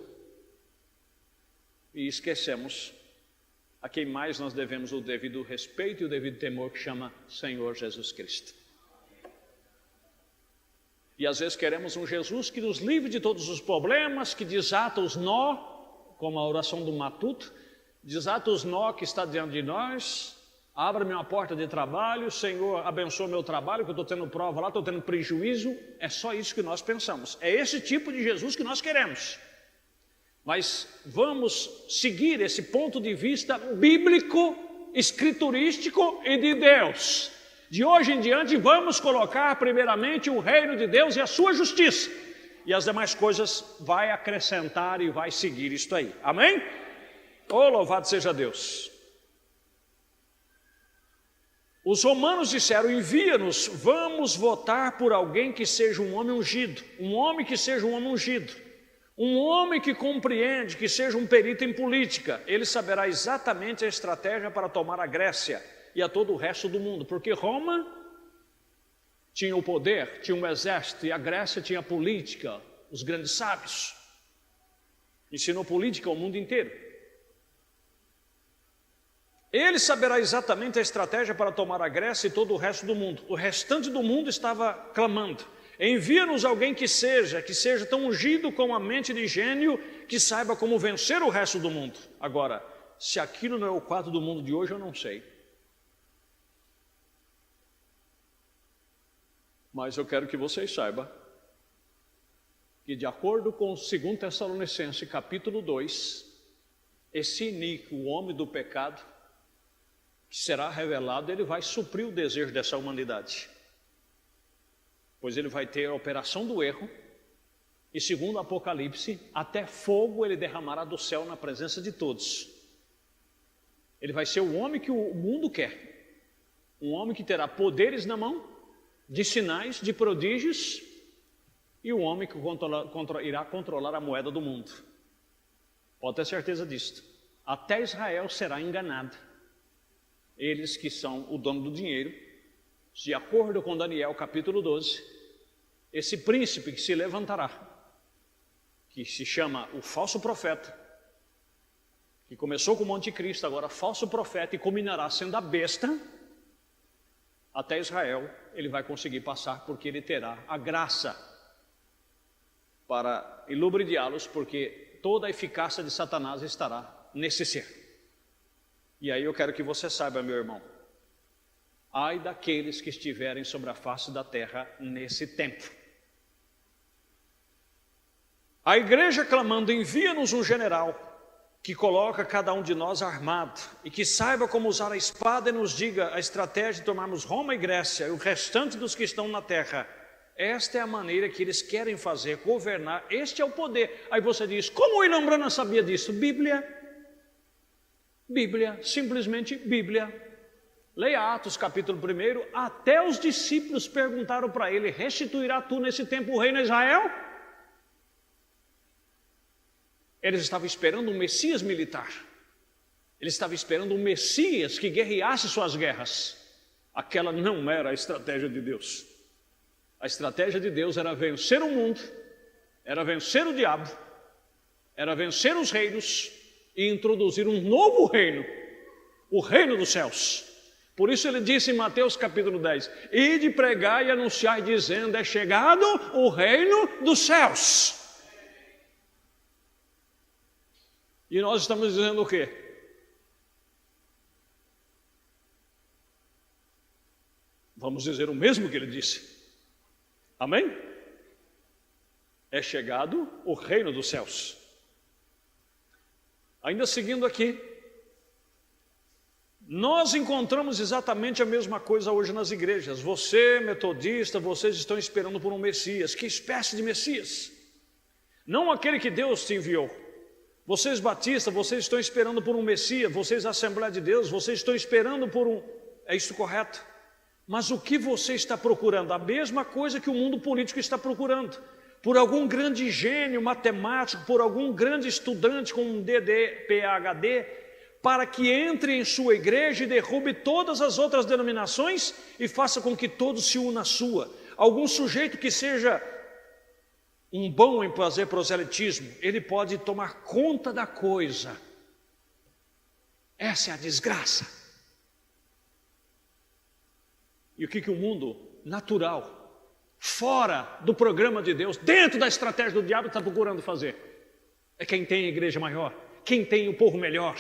E esquecemos a quem mais nós devemos o devido respeito e o devido temor, que chama Senhor Jesus Cristo. E às vezes queremos um Jesus que nos livre de todos os problemas, que desata os nó, como a oração do matuto, desata os nó que está diante de nós, abra-me uma porta de trabalho, Senhor, abençoa meu trabalho, que eu estou tendo prova lá, estou tendo prejuízo. É só isso que nós pensamos, é esse tipo de Jesus que nós queremos. Mas vamos seguir esse ponto de vista bíblico, escriturístico e de Deus. De hoje em diante vamos colocar primeiramente o reino de Deus e a sua justiça, e as demais coisas vai acrescentar e vai seguir isto aí. Amém? Oh, louvado seja Deus. Os romanos disseram, envia-nos, vamos votar por alguém que seja um homem ungido, um homem que seja um homem ungido, um homem que compreende, que seja um perito em política. Ele saberá exatamente a estratégia para tomar a Grécia e a todo o resto do mundo, porque Roma tinha o poder, tinha um exército, e a Grécia tinha a política, os grandes sábios. Ensinou política ao mundo inteiro. Ele saberá exatamente a estratégia para tomar a Grécia e todo o resto do mundo. O restante do mundo estava clamando, envia-nos alguém que seja tão ungido com a mente de gênio, que saiba como vencer o resto do mundo. Agora, se aquilo não é o quadro do mundo de hoje, eu não sei. Mas eu quero que vocês saibam que, de acordo com 2 Tessalonicenses, capítulo 2, esse iníquo, o homem do pecado, que será revelado, ele vai suprir o desejo dessa humanidade. Pois ele vai ter a operação do erro, e segundo o Apocalipse, até fogo ele derramará do céu na presença de todos. Ele vai ser o homem que o mundo quer, um homem que terá poderes na mão, de sinais, de prodígios, e o homem que irá controlar a moeda do mundo. Pode ter certeza disso. Até Israel será enganado. Eles que são o dono do dinheiro, de acordo com Daniel capítulo 12, esse príncipe que se levantará, que se chama o falso profeta, que começou com o anticristo, agora falso profeta, e culminará sendo a besta, até Israel ele vai conseguir passar, porque ele terá a graça para ilubridiá-los, porque toda a eficácia de Satanás estará nesse ser. E aí eu quero que você saiba, meu irmão, ai daqueles que estiverem sobre a face da terra nesse tempo. A igreja clamando, envia-nos um general que coloca cada um de nós armado e que saiba como usar a espada e nos diga a estratégia de tomarmos Roma e Grécia e o restante dos que estão na terra. Esta é a maneira que eles querem fazer, governar, este é o poder. Aí você diz, como o William Branham sabia disso? Bíblia, simplesmente Bíblia. Leia Atos capítulo 1, até os discípulos perguntaram para ele, restituirá tu nesse tempo o reino a Israel? Eles estavam esperando um Messias militar, eles estavam esperando um Messias que guerreasse suas guerras. Aquela não era a estratégia de Deus. A estratégia de Deus era vencer o mundo, era vencer o diabo, era vencer os reinos e introduzir um novo reino, o reino dos céus. Por isso ele disse em Mateus capítulo 10, ide pregar e anunciar dizendo, é chegado o reino dos céus. E nós estamos dizendo o quê? Vamos dizer o mesmo que ele disse. Amém? É chegado o reino dos céus. Ainda seguindo aqui, nós encontramos exatamente a mesma coisa hoje nas igrejas. Você, metodista, vocês estão esperando por um Messias. Que espécie de Messias? Não aquele que Deus te enviou. Vocês batistas, vocês estão esperando por um Messias. Vocês, Assembleia de Deus, vocês estão esperando por um... É isso correto? Mas o que você está procurando? A mesma coisa que o mundo político está procurando. Por algum grande gênio matemático, por algum grande estudante com um DD, PhD, para que entre em sua igreja e derrube todas as outras denominações e faça com que todos se unam à sua. Algum sujeito que seja um bom em fazer proselitismo, ele pode tomar conta da coisa. Essa é a desgraça. E o que o mundo natural, fora do programa de Deus, dentro da estratégia do diabo, está procurando fazer? É quem tem a igreja maior, quem tem o povo melhor.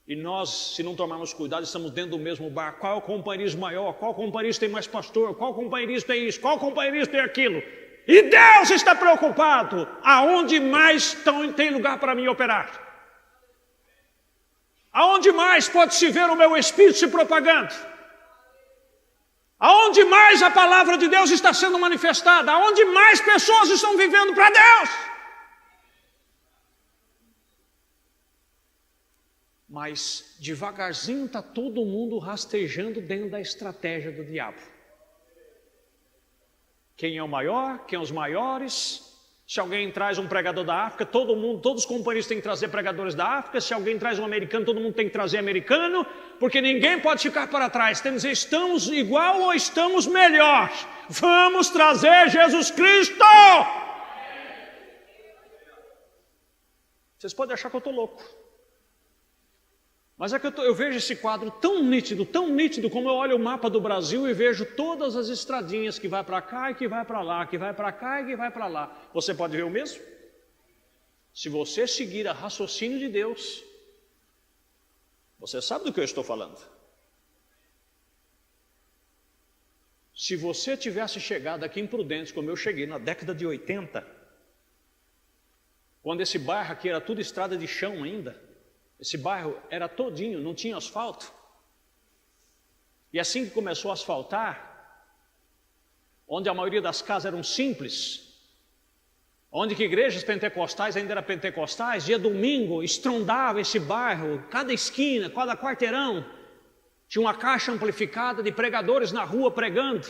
E nós, se não tomarmos cuidado, estamos dentro do mesmo barco. Qual é o companheirismo maior? Qual companheirismo tem mais pastor? Qual companheirismo tem isso? Qual companheirismo tem aquilo? E Deus está preocupado aonde mais tem lugar para mim operar. Aonde mais pode se ver o meu espírito se propagando. Aonde mais a palavra de Deus está sendo manifestada. Aonde mais pessoas estão vivendo para Deus. Mas devagarzinho está todo mundo rastejando dentro da estratégia do diabo. Quem é o maior? Quem é os maiores? Se alguém traz um pregador da África, todo mundo, todos os companheiros têm que trazer pregadores da África. Se alguém traz um americano, todo mundo tem que trazer americano, porque ninguém pode ficar para trás. Temos que dizer, estamos igual ou estamos melhor? Vamos trazer Jesus Cristo! Vocês podem achar que eu estou louco. Mas é que eu vejo esse quadro tão nítido, como eu olho o mapa do Brasil e vejo todas as estradinhas que vai para cá e que vai para lá, que vai para cá e que vai para lá. Você pode ver o mesmo? Se você seguir a raciocínio de Deus, você sabe do que eu estou falando. Se você tivesse chegado aqui em Prudentes, como eu cheguei na década de 80, quando esse bairro aqui era tudo estrada de chão ainda, esse bairro era todinho, não tinha asfalto. E assim que começou a asfaltar, onde a maioria das casas eram simples, onde que igrejas pentecostais ainda eram pentecostais, dia domingo estrondava esse bairro, cada esquina, cada quarteirão, tinha uma caixa amplificada de pregadores na rua pregando,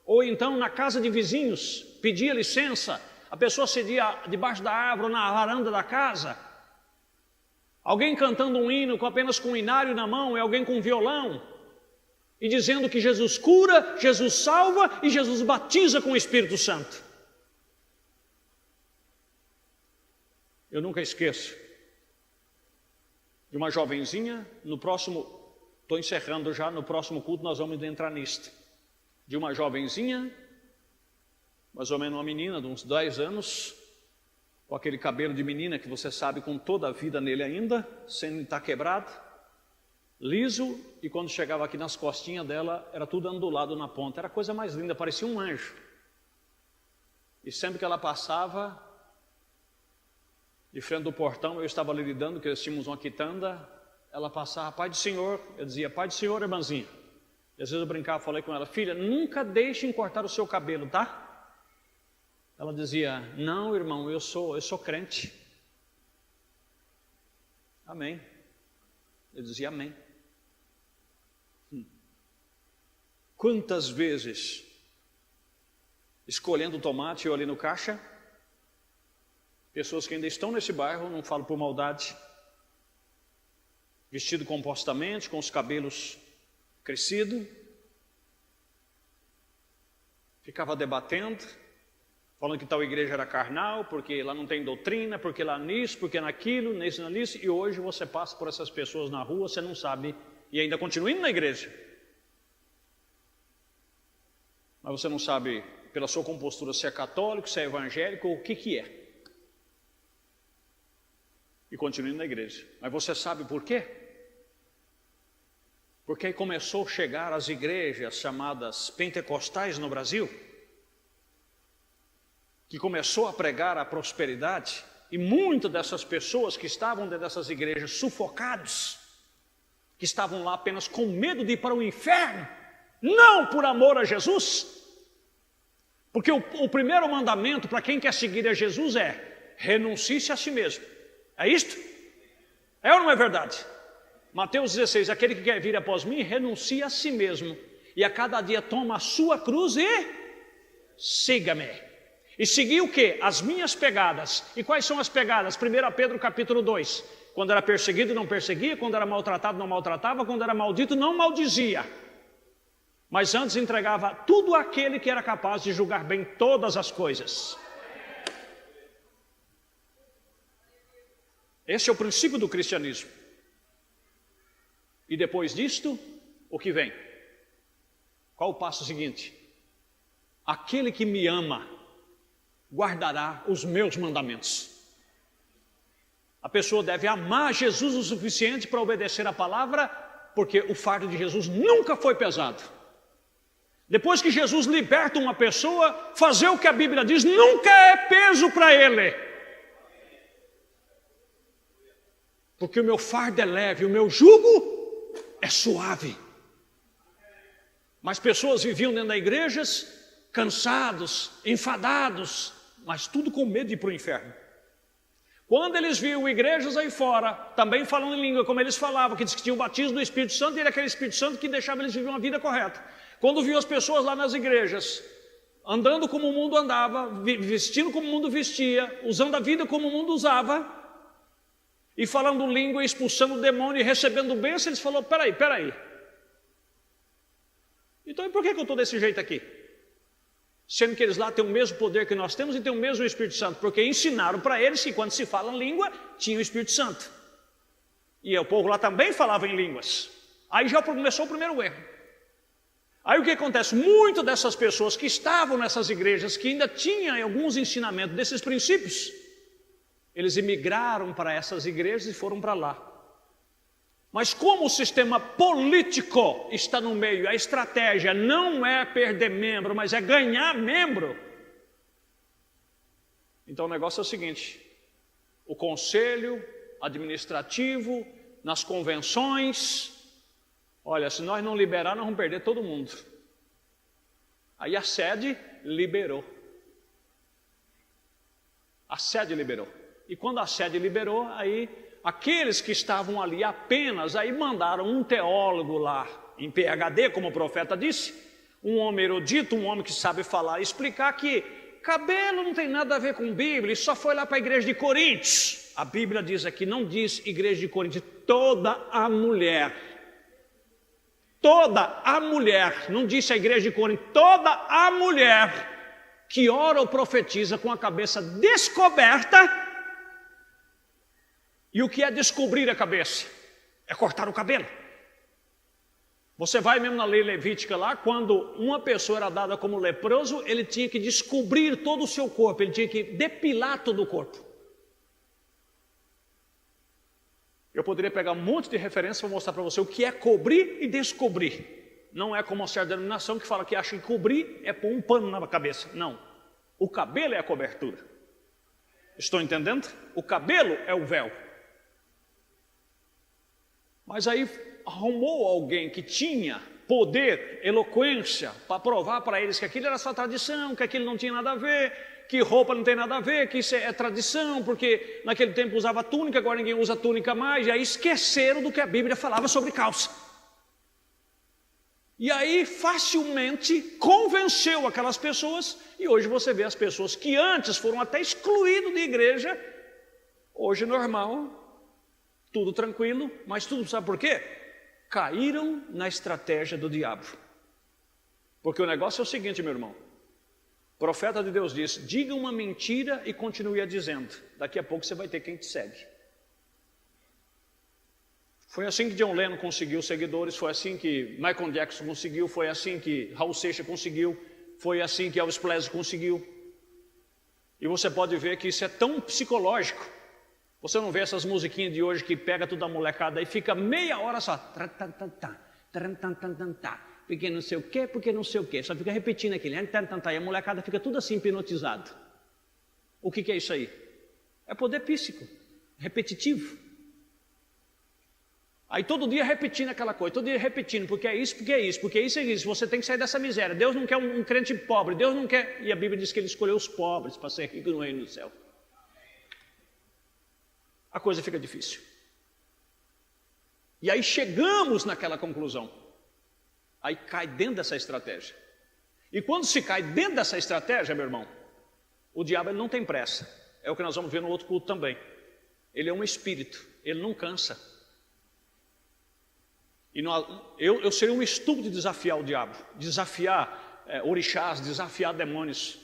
ou então na casa de vizinhos, pedia licença, a pessoa cedia debaixo da árvore, na varanda da casa, alguém cantando um hino apenas com um inário na mão, e alguém com um violão, e dizendo que Jesus cura, Jesus salva e Jesus batiza com o Espírito Santo. Eu nunca esqueço de uma jovenzinha, no próximo, estou encerrando já, no próximo culto nós vamos entrar nisto, de uma jovenzinha, mais ou menos uma menina de uns 10 anos, com aquele cabelo de menina que você sabe, com toda a vida nele ainda, sem estar quebrado, liso, e quando chegava aqui nas costinhas dela, era tudo ondulado na ponta, era a coisa mais linda, parecia um anjo. E sempre que ela passava, de frente do portão, eu estava ali lidando, que nós tínhamos uma quitanda, ela passava, Pai do Senhor, eu dizia, Pai do Senhor, irmãzinha. E às vezes eu brincava, falei com ela, filha, nunca deixe cortar o seu cabelo, tá? Ela dizia, não, irmão, eu sou crente. Amém. Eu dizia, amém. Quantas vezes, escolhendo tomate, eu ali no caixa, pessoas que ainda estão nesse bairro, não falo por maldade, vestido compostamente, com os cabelos crescidos, ficava debatendo, falando que tal igreja era carnal, porque lá não tem doutrina, porque lá nisso, porque naquilo, nisso, nisso, e hoje você passa por essas pessoas na rua, você não sabe, e ainda continua indo na igreja. Mas você não sabe, pela sua compostura, se é católico, se é evangélico, ou o que é. E continua indo na igreja. Mas você sabe por quê? Porque aí começou a chegar as igrejas chamadas pentecostais no Brasil, que começou a pregar a prosperidade, e muitas dessas pessoas que estavam dentro dessas igrejas sufocados, que estavam lá apenas com medo de ir para o inferno, não por amor a Jesus, porque o primeiro mandamento para quem quer seguir a Jesus é, renuncie-se a si mesmo. É isto? É ou não é verdade? Mateus 16, aquele que quer vir após mim, renuncie a si mesmo, e a cada dia toma a sua cruz e siga-me. E seguir o quê? As minhas pegadas. E quais são as pegadas? 1 Pedro capítulo 2, quando era perseguido não perseguia, quando era maltratado não maltratava, quando era maldito não maldizia, mas antes entregava tudo àquele que era capaz de julgar bem todas as coisas. Esse é o princípio do cristianismo. E depois disto, o que vem? Qual o passo seguinte? Aquele que me ama guardará os meus mandamentos. A pessoa deve amar Jesus o suficiente para obedecer a palavra, porque o fardo de Jesus nunca foi pesado. Depois que Jesus liberta uma pessoa, fazer o que a Bíblia diz nunca é peso para ele. Porque o meu fardo é leve, o meu jugo é suave. Mas pessoas viviam dentro das igrejas, cansados, enfadados, mas tudo com medo de ir para o inferno. Quando eles viam igrejas aí fora, também falando em língua, como eles falavam, que diz que tinha o batismo do Espírito Santo, e era aquele Espírito Santo que deixava eles viver uma vida correta. Quando viam as pessoas lá nas igrejas, andando como o mundo andava, vestindo como o mundo vestia, usando a vida como o mundo usava, e falando língua, expulsando o demônio e recebendo bênção, eles falaram, peraí. Então, e por que eu estou desse jeito aqui? Sendo que eles lá têm o mesmo poder que nós temos e têm o mesmo Espírito Santo, porque ensinaram para eles que quando se fala em língua, tinha o Espírito Santo. E o povo lá também falava em línguas. Aí já começou o primeiro erro. Aí o que acontece? Muitas dessas pessoas que estavam nessas igrejas, que ainda tinham alguns ensinamentos desses princípios, eles emigraram para essas igrejas e foram para lá. Mas como o sistema político está no meio, a estratégia não é perder membro, mas é ganhar membro. Então o negócio é o seguinte: o conselho administrativo, nas convenções, olha, se nós não liberar, nós vamos perder todo mundo. Aí a sede liberou. A sede liberou. E quando a sede liberou, aí aqueles que estavam ali apenas, aí mandaram um teólogo lá, em PhD, como o profeta disse, um homem erudito, um homem que sabe falar e explicar que cabelo não tem nada a ver com Bíblia, e só foi lá para a igreja de Coríntios. A Bíblia diz aqui, não diz igreja de Coríntios, toda a mulher, não disse a igreja de Coríntios, toda a mulher que ora ou profetiza com a cabeça descoberta. E o que é descobrir a cabeça? É cortar o cabelo. Você vai mesmo na lei levítica lá, quando uma pessoa era dada como leproso, ele tinha que descobrir todo o seu corpo, ele tinha que depilar todo o corpo. Eu poderia pegar um monte de referência para mostrar para você o que é cobrir e descobrir. Não é como uma certa denominação que fala que acha que cobrir é pôr um pano na cabeça. Não. O cabelo é a cobertura. Estou entendendo? O cabelo é o véu. Mas aí arrumou alguém que tinha poder, eloquência, para provar para eles que aquilo era só tradição, que aquilo não tinha nada a ver, que roupa não tem nada a ver, que isso é tradição, porque naquele tempo usava túnica, agora ninguém usa túnica mais, e aí esqueceram do que a Bíblia falava sobre calça. E aí facilmente convenceu aquelas pessoas, e hoje você vê as pessoas que antes foram até excluídas de igreja, hoje normal, tudo tranquilo, mas tudo, sabe por quê? Caíram na estratégia do diabo. Porque o negócio é o seguinte, meu irmão, o profeta de Deus diz, diga uma mentira e continue a dizendo, daqui a pouco você vai ter quem te segue. Foi assim que John Lennon conseguiu seguidores, foi assim que Michael Jackson conseguiu, foi assim que Raul Seixas conseguiu, foi assim que Elvis Presley conseguiu. E você pode ver que isso é tão psicológico. Você não vê essas musiquinhas de hoje que pega toda a molecada e fica meia hora só. Porque não sei o quê, porque não sei o quê. Só fica repetindo aquele. E a molecada fica tudo assim hipnotizado. O que é isso aí? É poder psíquico, repetitivo. Aí todo dia repetindo aquela coisa, todo dia repetindo, porque é isso, porque é isso, porque é isso, é isso. Você tem que sair dessa miséria. Deus não quer um crente pobre, Deus não quer. E a Bíblia diz que Ele escolheu os pobres para ser rico no reino do céu. A coisa fica difícil. E aí chegamos naquela conclusão. Aí cai dentro dessa estratégia. E quando se cai dentro dessa estratégia, meu irmão, o diabo ele não tem pressa. É o que nós vamos ver no outro culto também. Ele é um espírito, ele não cansa. E eu seria um estúpido de desafiar o diabo, desafiar orixás, desafiar demônios.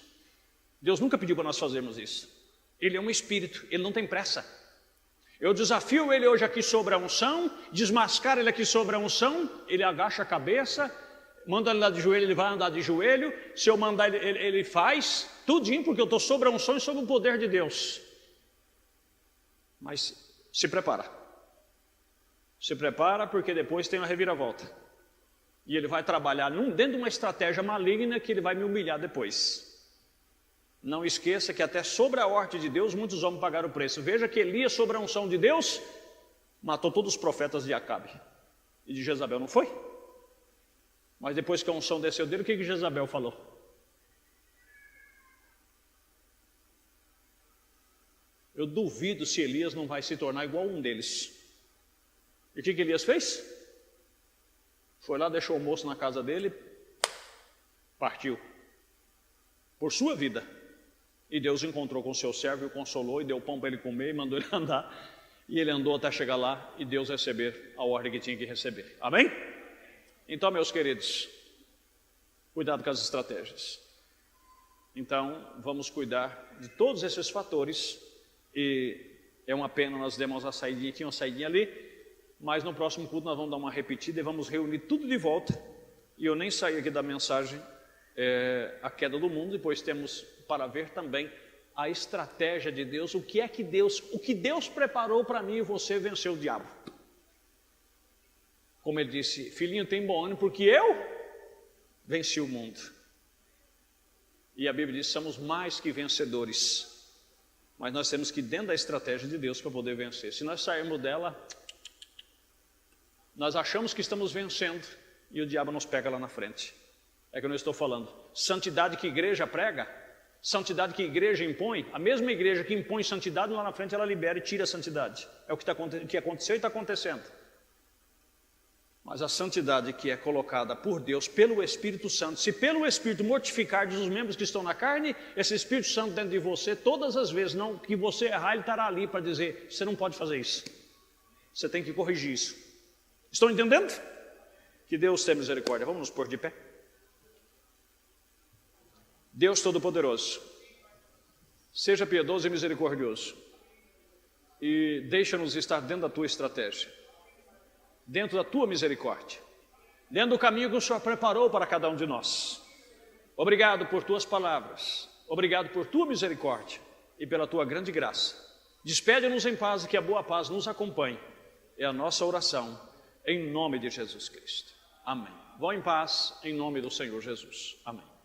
Deus nunca pediu para nós fazermos isso. Ele é um espírito, ele não tem pressa. Eu desafio ele hoje aqui sobre a unção, desmascar ele aqui sobre a unção, ele agacha a cabeça, manda ele andar de joelho, ele vai andar de joelho, se eu mandar ele faz, tudinho, porque eu estou sobre a unção e sobre o poder de Deus. Mas se prepara porque depois tem uma reviravolta, e ele vai trabalhar dentro de uma estratégia maligna que ele vai me humilhar depois. Não esqueça que até sobre a ordem de Deus muitos homens pagaram o preço. Veja que Elias, sobre a unção de Deus, matou todos os profetas de Acabe e de Jezabel, não foi? Mas depois que a unção desceu dele, o que Jezabel falou? Eu duvido se Elias não vai se tornar igual a um deles. E o que Elias fez? Foi lá, deixou o moço na casa dele, partiu. Por sua vida. E Deus encontrou com o seu servo e o consolou e deu pão para ele comer e mandou ele andar. E ele andou até chegar lá e Deus receber a ordem que tinha que receber. Amém? Então, meus queridos, cuidado com as estratégias. Então, vamos cuidar de todos esses fatores. E é uma pena, nós demos a saidinha, tinha uma saidinha ali, mas no próximo culto nós vamos dar uma repetida e vamos reunir tudo de volta. E eu nem saí aqui da mensagem, a queda do mundo, depois temos para ver também a estratégia de Deus, o que Deus preparou para mim e você vencer o diabo. Como ele disse, filhinho, tem bom ânimo, porque eu venci o mundo. E a Bíblia diz, somos mais que vencedores. Mas nós temos que ir dentro da estratégia de Deus para poder vencer. Se nós sairmos dela, nós achamos que estamos vencendo e o diabo nos pega lá na frente. É que eu não estou falando. Santidade que a igreja prega, santidade que a igreja impõe, a mesma igreja que impõe santidade, lá na frente ela libera e tira a santidade. É o que aconteceu e está acontecendo. Mas a santidade que é colocada por Deus, pelo Espírito Santo, se pelo Espírito mortificar os membros que estão na carne, esse Espírito Santo dentro de você, todas as vezes que você errar, ele estará ali para dizer, você não pode fazer isso. Você tem que corrigir isso. Estão entendendo? Que Deus tenha misericórdia. Vamos nos pôr de pé. Deus Todo-Poderoso, seja piedoso e misericordioso. E deixa-nos estar dentro da tua estratégia, dentro da tua misericórdia, dentro do caminho que o Senhor preparou para cada um de nós. Obrigado por tuas palavras, obrigado por tua misericórdia e pela tua grande graça. Despede-nos em paz e que a boa paz nos acompanhe. É a nossa oração, em nome de Jesus Cristo. Amém. Vão em paz, em nome do Senhor Jesus. Amém.